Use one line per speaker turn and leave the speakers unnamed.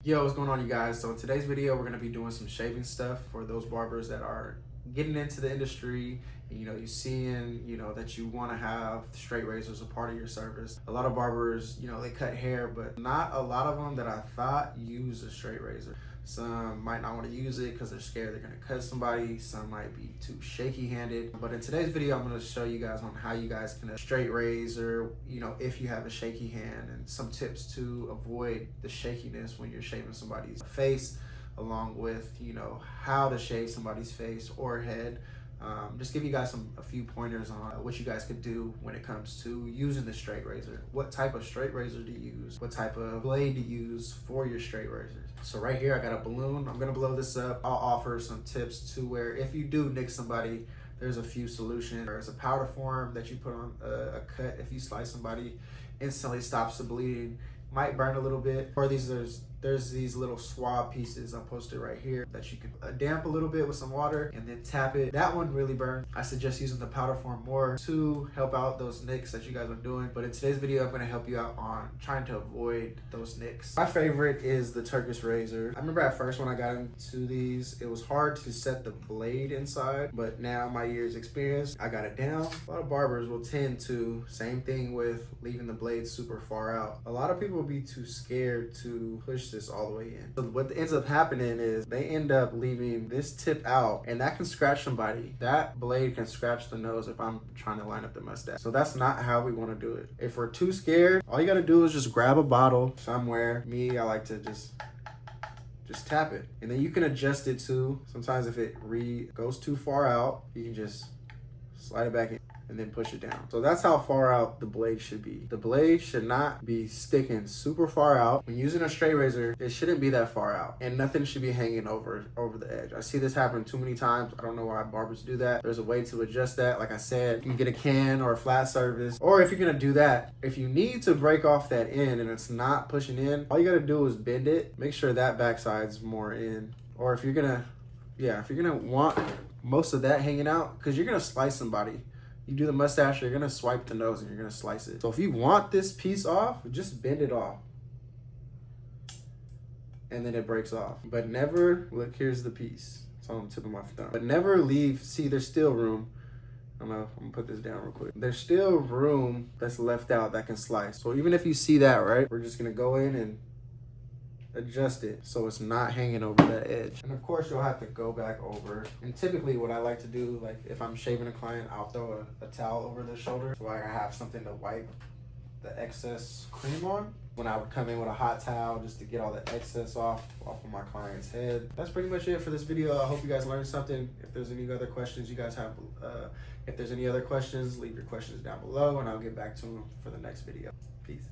Yo, what's going on, you guys? So in today's video, we're going to be doing some shaving stuff for those barbers that are getting into the industry. And, you seeing, that you want to have straight razors a part of your service. A lot of barbers, they cut hair, but not a lot of them that I thought use a straight razor. Some might not want to use it because they're scared they're going to cut somebody. Some might be too shaky handed. But in today's video, I'm going to show you guys on how you guys can straight razor, if you have a shaky hand, and some tips to avoid the shakiness when you're shaving somebody's face, along with, how to shave somebody's face or head. Just give you guys a few pointers on what you guys could do when it comes to using the straight razor. What type of straight razor to use, what type of blade to use for your straight razors. So right here I got a balloon. I'm gonna blow this up. I'll offer some tips to where if you do nick somebody, there's a few solutions. There's a powder form that you put on a cut. If you slice somebody, instantly stops the bleeding. Might burn a little bit. Or there's these little swab pieces I'll post it right here that you can damp a little bit with some water and then tap it. That one really burns. I suggest using the powder form more to help out those nicks that you guys are doing. But in today's video, I'm going to help you out on trying to avoid those nicks. My favorite is the Turkish razor. I remember at first when I got into these, it was hard to set the blade inside, but now my years experience, I got it down. A lot of barbers will tend to, same thing with leaving the blade super far out. A lot of people will be too scared to push this all the way in. So what ends up happening is they end up leaving this tip out, and that can scratch somebody. That blade can scratch the nose if I'm trying to line up the mustache. So that's not how we want to do it. If we're too scared, all you got to do is just grab a bottle somewhere. Me, I like to just tap it, and then you can adjust it too. Sometimes if it goes too far out, you can just slide it back in and then push it down. So that's how far out the blade should be. The blade should not be sticking super far out. When using a straight razor, it shouldn't be that far out, and nothing should be hanging over the edge. I see this happen too many times. I don't know why barbers do that. There's a way to adjust that. Like I said, you can get a can or a flat surface, or if you're gonna do that, if you need to break off that end and it's not pushing in, all you gotta do is bend it. Make sure that backside's more in. Or if you're gonna want most of that hanging out, because you're gonna slice somebody. You do the mustache, you're gonna swipe the nose and you're gonna slice it. So if you want this piece off, just bend it off. And then it breaks off. But never, look, here's the piece. It's on the tip of my thumb. But never leave, see, there's still room. I'm gonna put this down real quick. There's still room that's left out that can slice. So even if you see that, right, we're just gonna go in and adjust it so it's not hanging over that edge. And of course you'll have to go back over, and typically what I like to do, like if I'm shaving a client, I'll throw a towel over their shoulder so I have something to wipe the excess cream on when I would come in with a hot towel, just to get all the excess off of my client's head. That's pretty much it for this video. I hope you guys learned something. If there's any other questions you guys have, if there's any other questions, leave your questions down below and I'll get back to them for the next video. Peace.